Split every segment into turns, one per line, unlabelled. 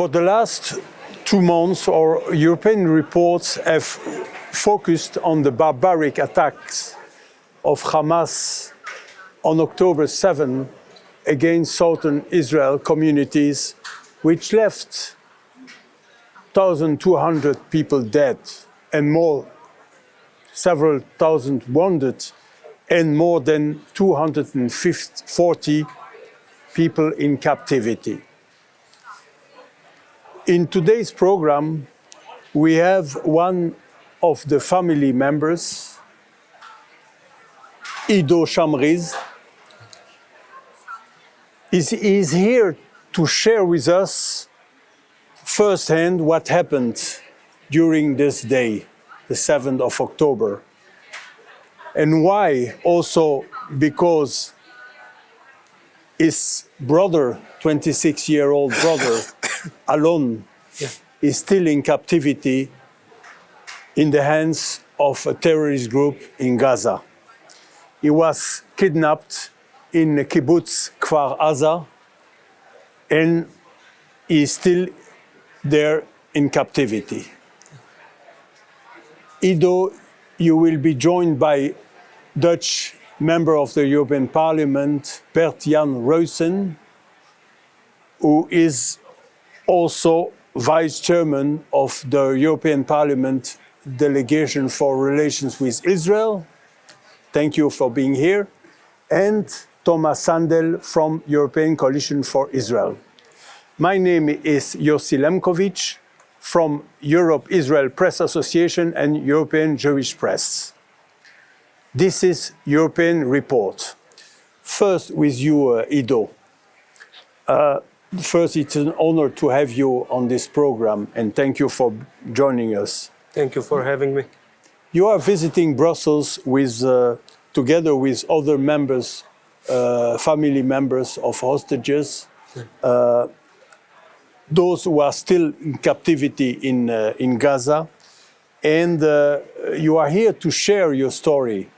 For the last 2 months, our European reports have focused on the barbaric attacks of Hamas on October 7 against southern Israel communities, which left 1,200 people dead and several thousand wounded, and more than 240 people in captivity. In today's program, we have one of the family members, Ido Shamriz. He's here to share with us firsthand what happened during this day, the 7th of October, and why also because his brother, 26-year-old brother, Alon, is still in captivity in the hands of a terrorist group in Gaza. He was kidnapped in the kibbutz Kfar Aza, and he is still there in captivity. Ido, you will be joined by Dutch member of the European Parliament, Bert-Jan Ruyssen, who is also vice chairman of the European Parliament delegation for relations with Israel. Thank you for being here. And Thomas Sandel from European Coalition for Israel. My name is Yossi Lemkovich from Europe-Israel Press Association and European Jewish Press. This is European Report. First with you, Ido. First, it's an honor to have you on this program, and thank you for joining us.
Thank you for having me.
You are visiting Brussels together with other members, family members of hostages, those who are still in captivity in Gaza, and you are here to share your story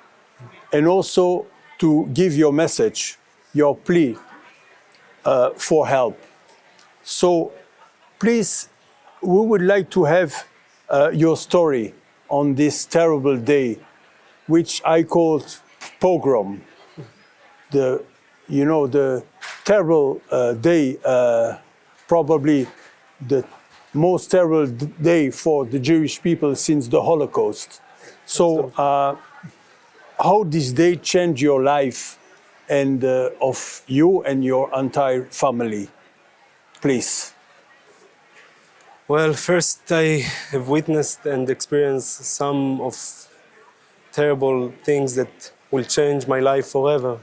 and also to give your message, your plea for help. So please, we would like to have your story on this terrible day, which I called pogrom. The terrible day, probably the most terrible day for the Jewish people since the Holocaust. So how this day changed your life and of you and your entire family? Please.
Well, first I have witnessed and experienced some of terrible things that will change my life forever.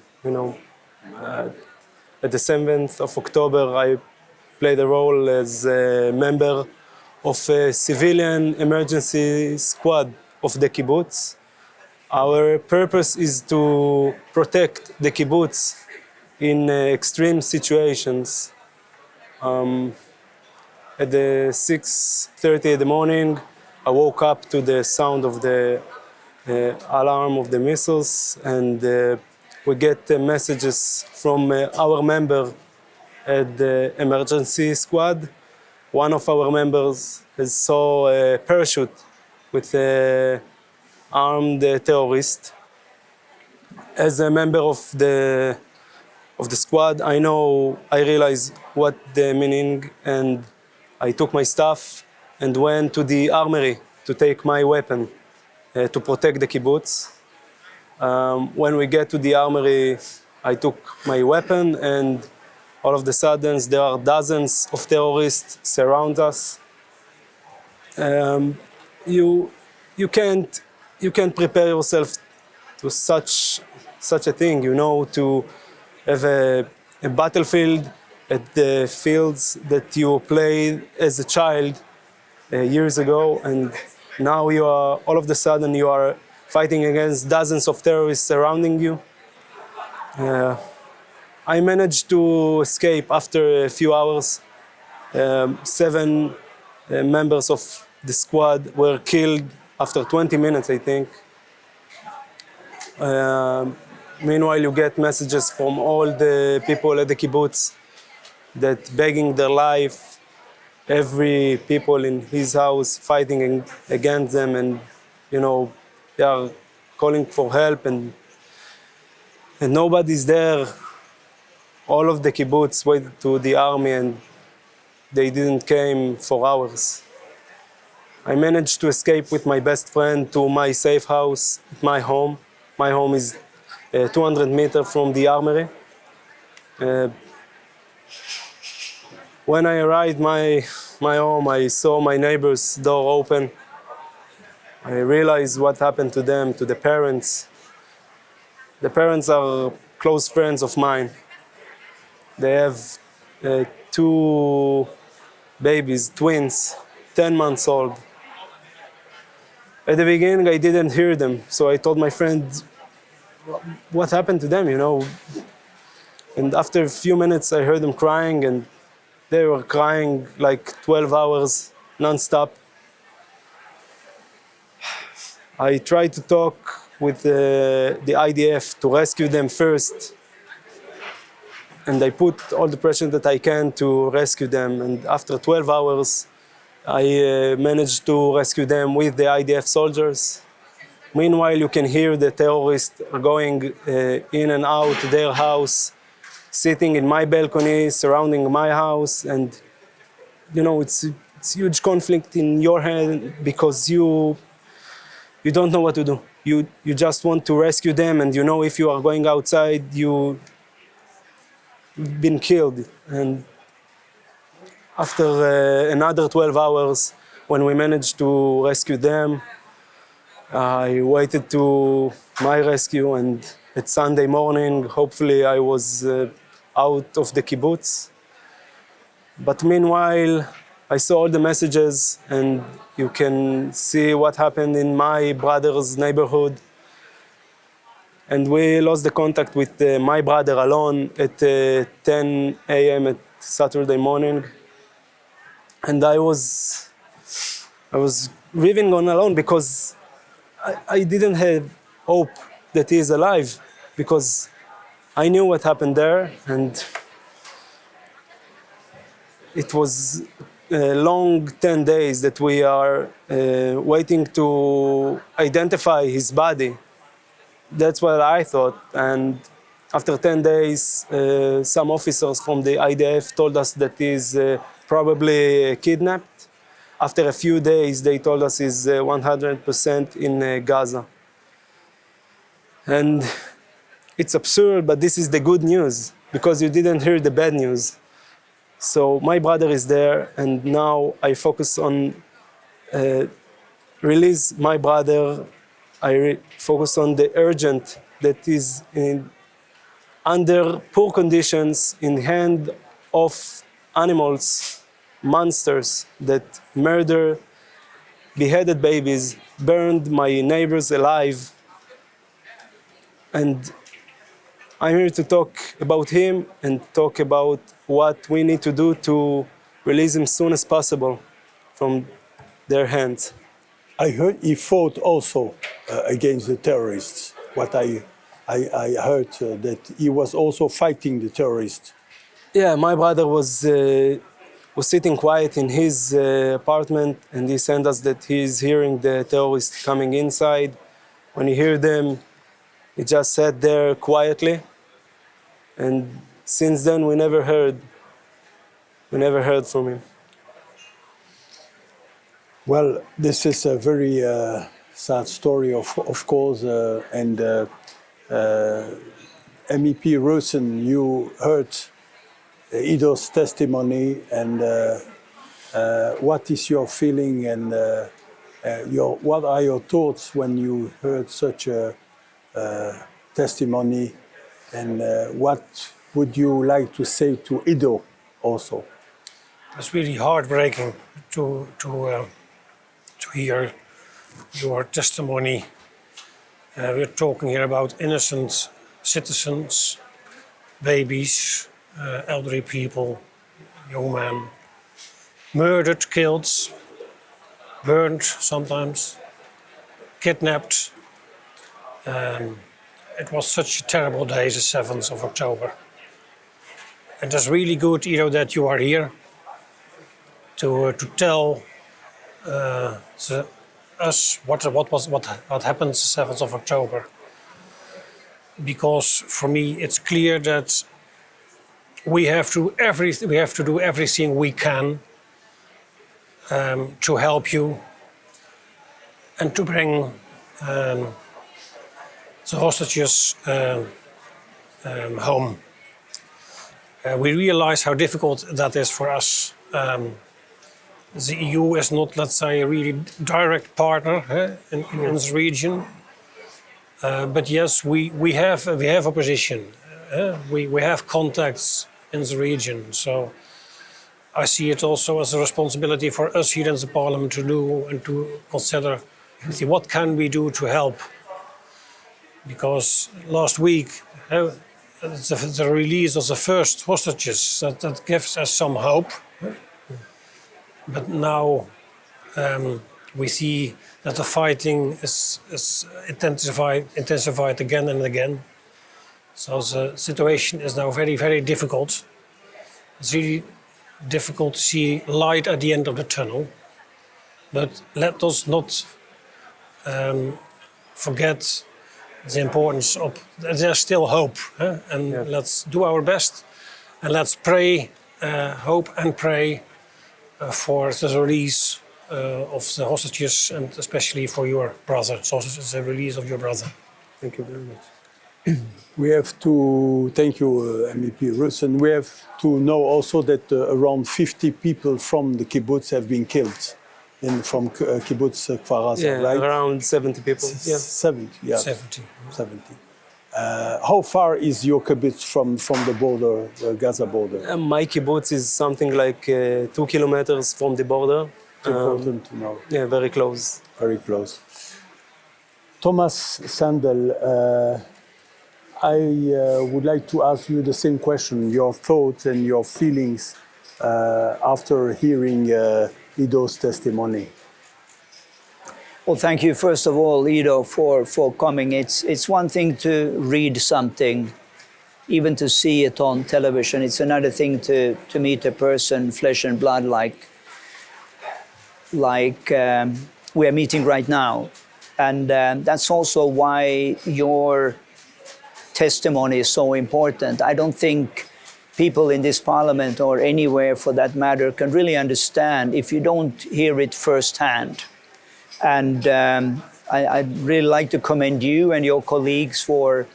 At the 7th of October, I played a role as a member of a civilian emergency squad of the kibbutz. Our purpose is to protect the kibbutz in extreme situations. At the 6:30 in the morning, I woke up to the sound of the alarm of the missiles, and we get messages from our member at the emergency squad. One of our members saw a parachute with an armed terrorist. As a member of the squad, I realized what the meaning, and I took my stuff and went to the armory to take my weapon to protect the kibbutz. When we get to the armory, I took my weapon, and all of a sudden there are dozens of terrorists surround us. You can't prepare yourself to such a thing, to have a battlefield at the fields that you played as a child years ago, and now all of a sudden you are fighting against dozens of terrorists surrounding you. I managed to escape after a few hours. 7 members of the squad were killed after 20 minutes, I think. Meanwhile, you get messages from all the people at the kibbutz that begging their life, every people in his house fighting against them, and they are calling for help, and nobody's there. All of the kibbutz waited to the army, and they didn't came for hours. I managed to escape with my best friend to my safe house at my home. My home is 200 meters from the armory. When I arrived my home, I saw my neighbor's door open. I realized what happened to them, to the parents. The parents are close friends of mine. They have 2 babies, twins, 10 months old. At the beginning, I didn't hear them, so I told my friend, what happened to them, And after a few minutes, I heard them crying, and they were crying like 12 hours, non-stop. I tried to talk with the IDF to rescue them first, and I put all the pressure that I can to rescue them. And after 12 hours, I managed to rescue them with the IDF soldiers. Meanwhile, you can hear the terrorists going in and out their house, sitting in my balcony, surrounding my house, and it's huge conflict in your head because you don't know what to do. You just want to rescue them, and if you are going outside, you've been killed. And after another 12 hours, when we managed to rescue them, I waited to my rescue, and at Sunday morning, hopefully I was out of the kibbutz. But meanwhile, I saw all the messages, and you can see what happened in my brother's neighborhood. And we lost the contact with my brother Alon at 10 a.m. at Saturday morning. And I was grieving on Alon because I didn't have hope that he is alive, because I knew what happened there, and it was a long 10 days that we are waiting to identify his body. That's what I thought. And after 10 days, some officers from the IDF told us that he's probably kidnapped. After a few days, they told us he's 100% in Gaza. And it's absurd, but this is the good news, because you didn't hear the bad news. So my brother is there, and now I focus on release my brother. I focus on the urgent that is under poor conditions in the hand of animals, monsters that murder, beheaded babies, burned my neighbors alive. And I'm here to talk about him and talk about what we need to do to release him as soon as possible from their hands.
I heard he fought also against the terrorists. What I heard that he was also fighting the terrorists.
Yeah, my brother was sitting quiet in his apartment, and he sent us that he's hearing the terrorists coming inside. When he heard them, he just sat there quietly. And since then, we never heard from him.
Well, this is a very sad story, of course, and MEP Rosen, you heard Ido's testimony, and what is your feeling, and what are your thoughts when you heard such a testimony, and what would you like to say to Ido also?
It's really heartbreaking to hear your testimony. We're talking here about innocent citizens, babies, elderly people, young men, murdered, killed, burned sometimes, kidnapped. It was such a terrible day, the 7th of October. And it's really good, Ido, that you are here to tell us what happened the 7th of October. Because for me it's clear that we have to do everything we can to help you and to bring the hostages home. We realize how difficult that is for us. The EU is not, let's say, a really direct partner in this region. But yes, we have opposition. We have contacts in the region. So I see it also as a responsibility for us here in the Parliament to do and to consider what can we do to help. Because last week, the release of the first hostages, that gives us some hope. But now we see that the fighting is intensified again and again. So the situation is now very, very difficult. It's really difficult to see light at the end of the tunnel. But let us not forget the importance of there's still hope. And let's do our best and let's pray, hope and pray for the release of the hostages and especially for your brother, so the release of your brother.
Thank you very much.
We have to, thank you, MEP Russen. We have to know also that around 50 people from the kibbutz have been killed from kibbutz Kfar Aza, right?
Around 70 people.
70, yeah.
70.
70. How far is your kibbutz from the border, the Gaza border?
My kibbutz is something like 2 kilometers from the border.
It's important to know.
Yeah, very close.
Very close. Thomas Sandel, I would like to ask you the same question, your thoughts and your feelings after hearing Ido's testimony.
Well, thank you, first of all, Ido, for coming. It's one thing to read something, even to see it on television. It's another thing to meet a person, flesh and blood, like we are meeting right now. And that's also why your testimony is so important. I don't think people in this parliament or anywhere for that matter can really understand if you don't hear it firsthand. And I'd really like to commend you and your colleagues for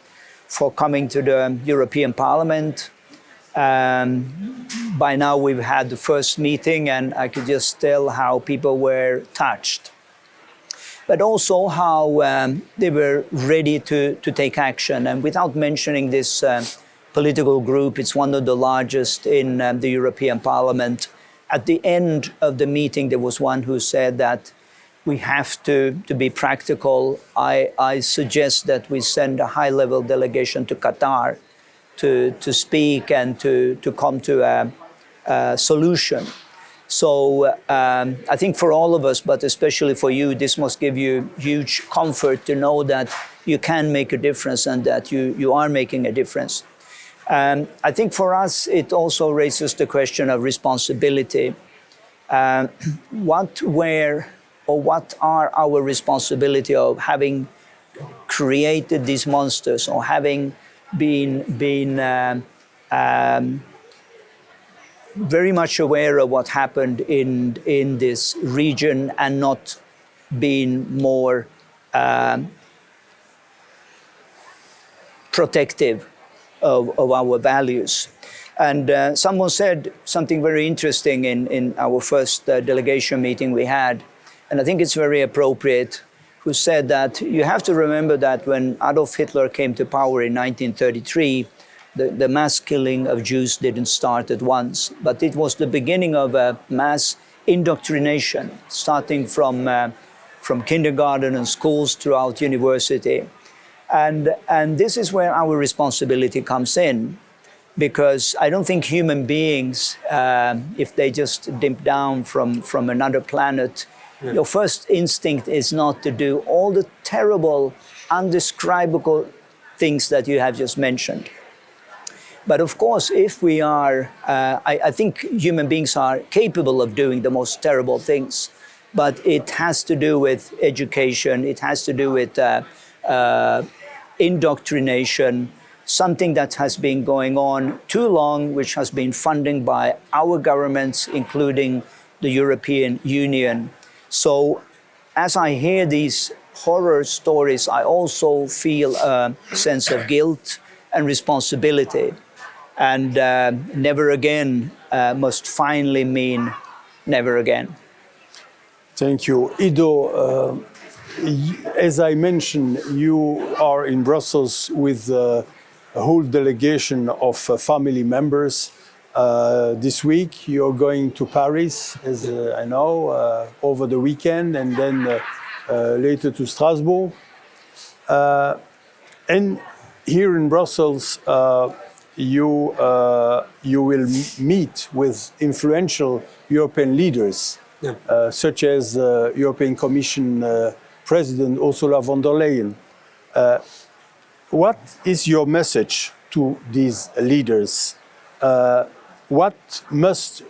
coming to the European Parliament. By now we've had the first meeting and I could just tell how people were touched. But also how they were ready to take action. And without mentioning this political group, it's one of the largest in the European Parliament. At the end of the meeting, there was one who said that we have to be practical. I suggest that we send a high-level delegation to Qatar to speak and to come to a solution. So I think for all of us, but especially for you, this must give you huge comfort to know that you can make a difference and that you are making a difference. I think for us, it also raises the question of responsibility. What are our responsibility of having created these monsters or having been very much aware of what happened in this region and not being more protective of our values. And someone said something very interesting in our first delegation meeting we had, and I think it's very appropriate, who said that you have to remember that when Adolf Hitler came to power in 1933, the mass killing of Jews didn't start at once, but it was the beginning of a mass indoctrination, starting from kindergarten and schools throughout university. And this is where our responsibility comes in, because I don't think human beings, if they just dip down from another planet, your first instinct is not to do all the terrible, undescribable things that you have just mentioned. But of course, if we are, I think human beings are capable of doing the most terrible things, but it has to do with education, it has to do with indoctrination, something that has been going on too long, which has been funded by our governments, including the European Union. So as I hear these horror stories, I also feel a sense of guilt and responsibility. And never again must finally mean never again.
Thank you. Ido, as I mentioned, you are in Brussels with a whole delegation of family members. This week you're going to Paris, as I know, over the weekend, and then later to Strasbourg. And here in Brussels, you will meet with influential European leaders, such as European Commission President Ursula von der Leyen. What is your message to these leaders? What must,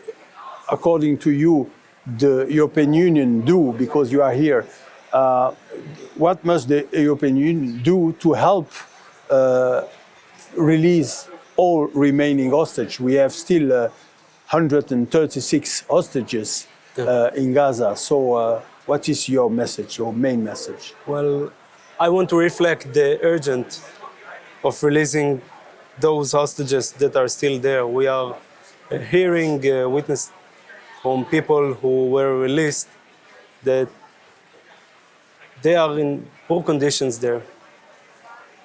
according to you, the European Union do, because you are here? What must the European Union do to help release all remaining hostages? We have still 136 hostages in Gaza. So what is your message, your main message?
Well, I want to reflect the urgent of releasing those hostages that are still there. We are hearing witness from people who were released that they are in poor conditions there,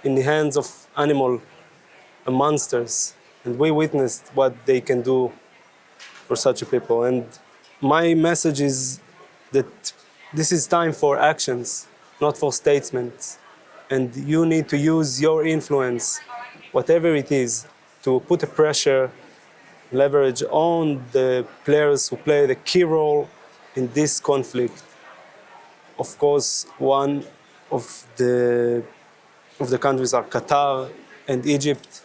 in the hands of animal monsters. And we witnessed what they can do for such a people. And my message is that this is time for actions, not for statements. And you need to use your influence, whatever it is, to put a pressure, leverage on the players who play the key role in this conflict. Of course, one of the countries are Qatar and Egypt.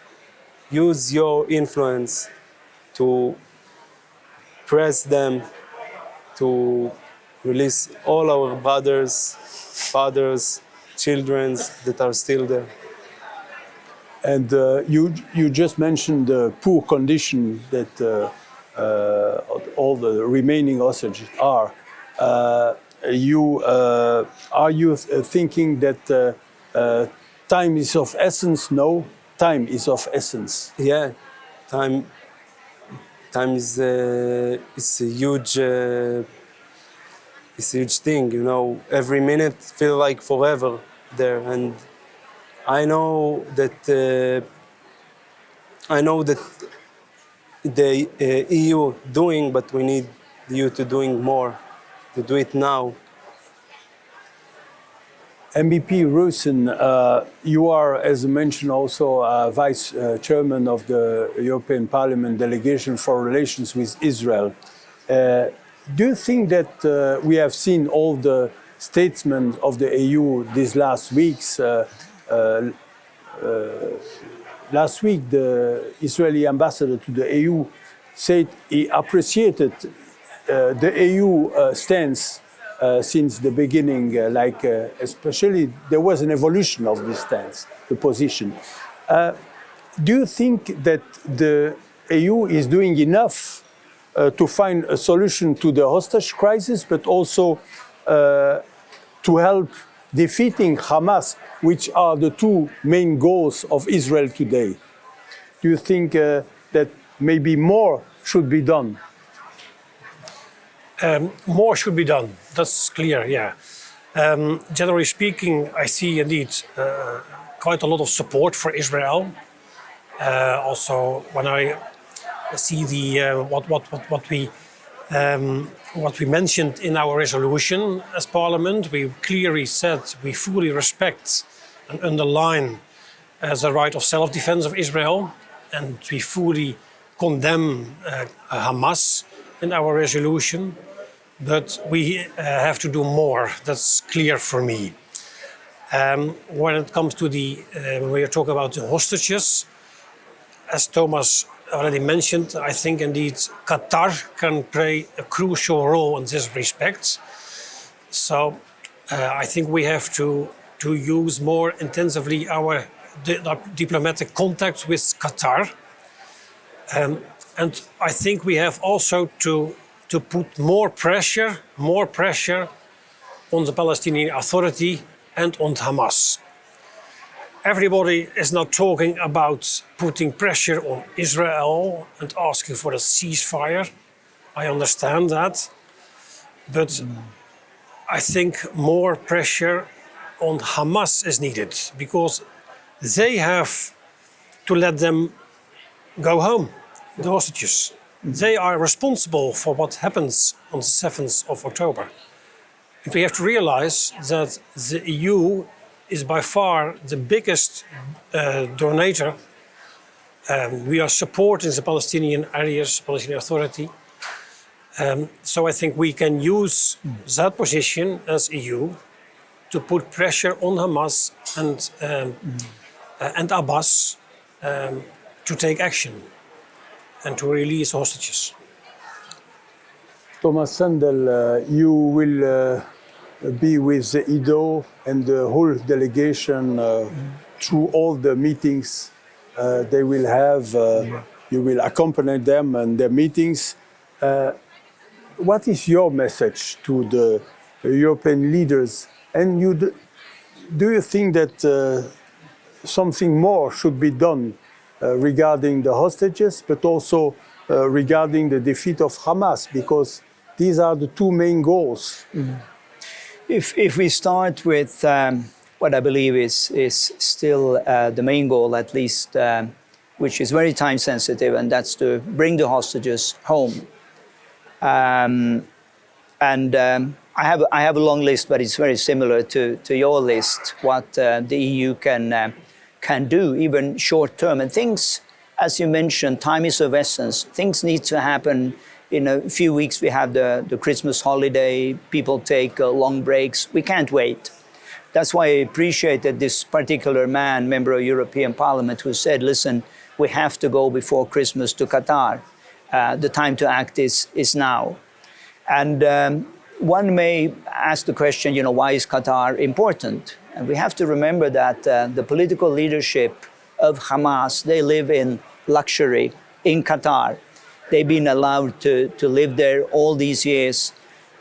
Use your influence to press them to release all our brothers, fathers, children that are still there.
And you just mentioned the poor condition that all the remaining hostages are. Are you thinking that time is of essence? No, time is of essence.
Yeah, time is a huge thing. You know, every minute feels like forever there, and I know that the EU doing, but we need you to doing more, to do it now.
MEP Rosen, you are, as mentioned, also Vice Chairman of the European Parliament Delegation for Relations with Israel. Do you think that we have seen all the statements of the EU these last weeks? Last week, the Israeli ambassador to the EU said he appreciated the EU stance since the beginning, especially there was an evolution of this stance, the position. Do you think that the EU is doing enough to find a solution to the hostage crisis, but also to help defeating Hamas, which are the two main goals of Israel today? Do you think that maybe more should be done?
More should be done, that's clear, yeah. Generally speaking, I see indeed quite a lot of support for Israel. Also, when I see the what we mentioned in our resolution as Parliament, we clearly said we fully respect and underline the right of self-defense of Israel, and we fully condemn Hamas in our resolution, but we have to do more. That's clear for me. When it comes to when we are talking about the hostages, as Thomas already mentioned, I think indeed Qatar can play a crucial role in this respect. So I think we have to use more intensively our diplomatic contacts with Qatar. And I think we have also to put more pressure on the Palestinian Authority and on Hamas. Everybody is now talking about putting pressure on Israel and asking for a ceasefire. I understand that. But I think more pressure on Hamas is needed because they have to let them go home, the hostages. They are responsible for what happens on the 7th of October. And we have to realize that the EU is by far the biggest donator. We are supporting the Palestinian areas, Palestinian Authority. So I think we can use that position as EU to put pressure on Hamas and Abbas to take action and to release hostages.
Thomas Sandel, you will be with Ido and the whole delegation through all the meetings they will have. You will accompany them and their meetings. What is your message to the European leaders? And do you think that something more should be done regarding the hostages, but also regarding the defeat of Hamas? Because these are the two main goals.
If we start with what I believe is still the main goal, at least, which is very time sensitive, and that's to bring the hostages home. I have a long list, but it's very similar to your list, what the EU can do, even short term. And things, as you mentioned, time is of essence. Things need to happen. In a few weeks, we have the Christmas holiday. People take long breaks. We can't wait. That's why I appreciated this particular man, member of European Parliament, who said, listen, we have to go before Christmas to Qatar. The time to act is now. And one may ask the question, why is Qatar important? And we have to remember that the political leadership of Hamas, they live in luxury in Qatar. They've been allowed to live there all these years.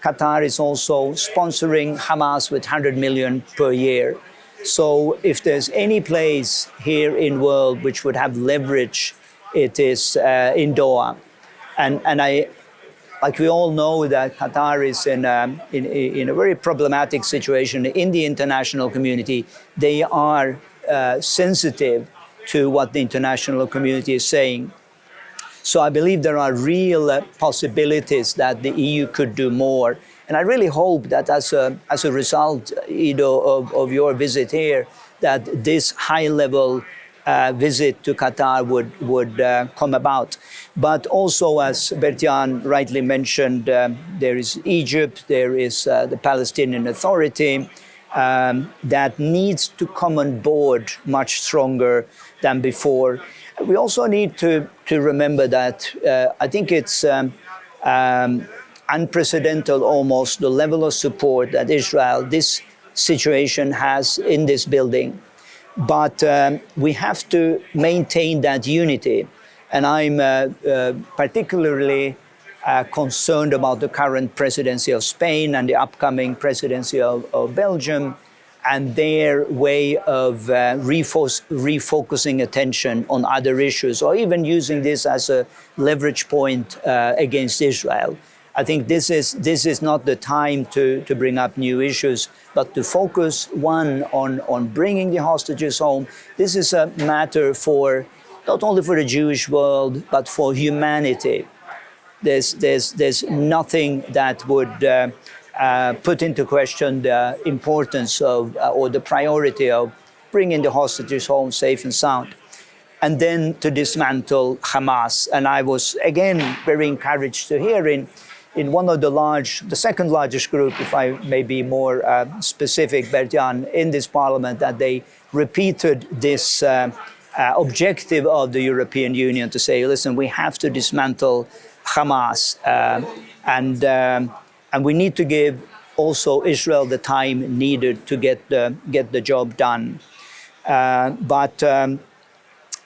Qatar is also sponsoring Hamas with 100 million per year. So if there's any place here in the world which would have leverage, it is in Doha. And like we all know that Qatar is in a very problematic situation in the international community. They are sensitive to what the international community is saying. So I believe there are real possibilities that the EU could do more. And I really hope that as a result, Ido, of your visit here, that this high-level visit to Qatar would come about. But also, as Bert-Jan rightly mentioned, there is Egypt, there is the Palestinian Authority that needs to come on board much stronger than before. We also need to remember that I think it's unprecedented almost the level of support that Israel, this situation has in this building. But we have to maintain that unity. And I'm particularly concerned about the current presidency of Spain and the upcoming presidency of Belgium and their way of refocusing attention on other issues, or even using this as a leverage point against Israel. I think this is not the time to bring up new issues, but to focus, one, on bringing the hostages home. This is a matter for not only for the Jewish world, but for humanity. There's nothing that would put into question the importance of or the priority of bringing the hostages home safe and sound. And then to dismantle Hamas. And I was, again, very encouraged to hear in one of the second largest group, if I may be more specific, Bert-Jan, in this parliament, that they repeated this objective of the European Union to say, listen, we have to dismantle Hamas, and we need to give also Israel the time needed to get the job done. But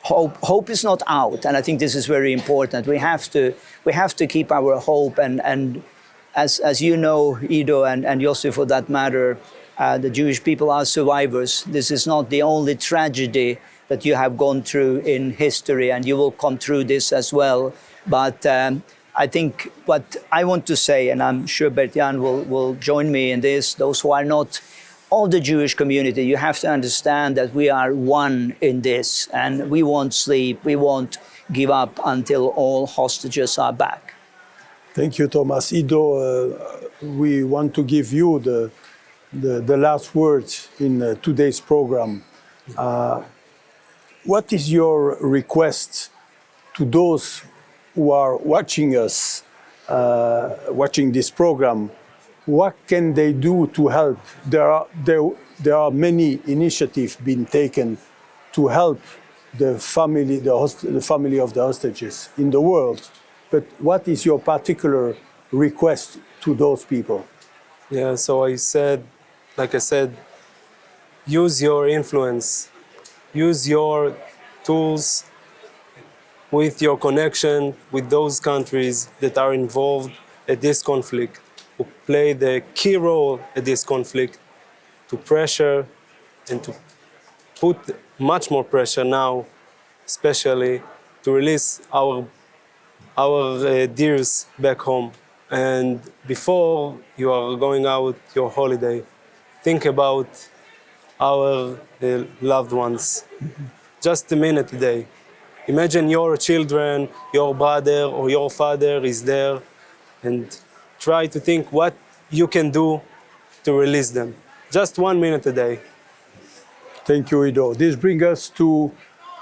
hope is not out, and I think this is very important. We have to keep our hope, and as you know, Ido, and Yossi for that matter, the Jewish people are survivors. This is not the only tragedy that you have gone through in history, and you will come through this as well. But I think what I want to say, and I'm sure Bert-Jan will join me in this, those who are not of the Jewish community, you have to understand that we are one in this, and we won't sleep, we won't give up until all hostages are back.
Thank you, Thomas. Ido, we want to give you the last words in today's program. What is your request to those who are watching us, watching this program? What can they do to help? There are many initiatives being taken to help the family of the hostages in the world. But what is your particular request to those people?
Yeah, so like I said, use your influence, use your tools with your connection with those countries that are involved at this conflict, who play the key role at this conflict, to pressure and to put much more pressure now, especially to release our dears back home. And before you are going out your holiday, think about our loved ones. Just a minute a day. Imagine your children, your brother or your father is there, and try to think what you can do to release them. Just 1 minute a day.
Thank you, Ido. This brings us to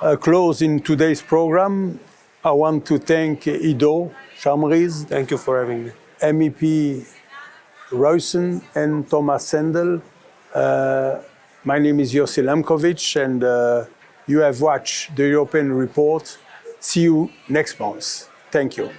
a close in today's program. I want to thank Ido Shamriz,
Thank you for having me.
MEP Ruyssen, and Thomas Sendel. My name is Yossi Lemkovic, and you have watched the European Report. See you next month. Thank you.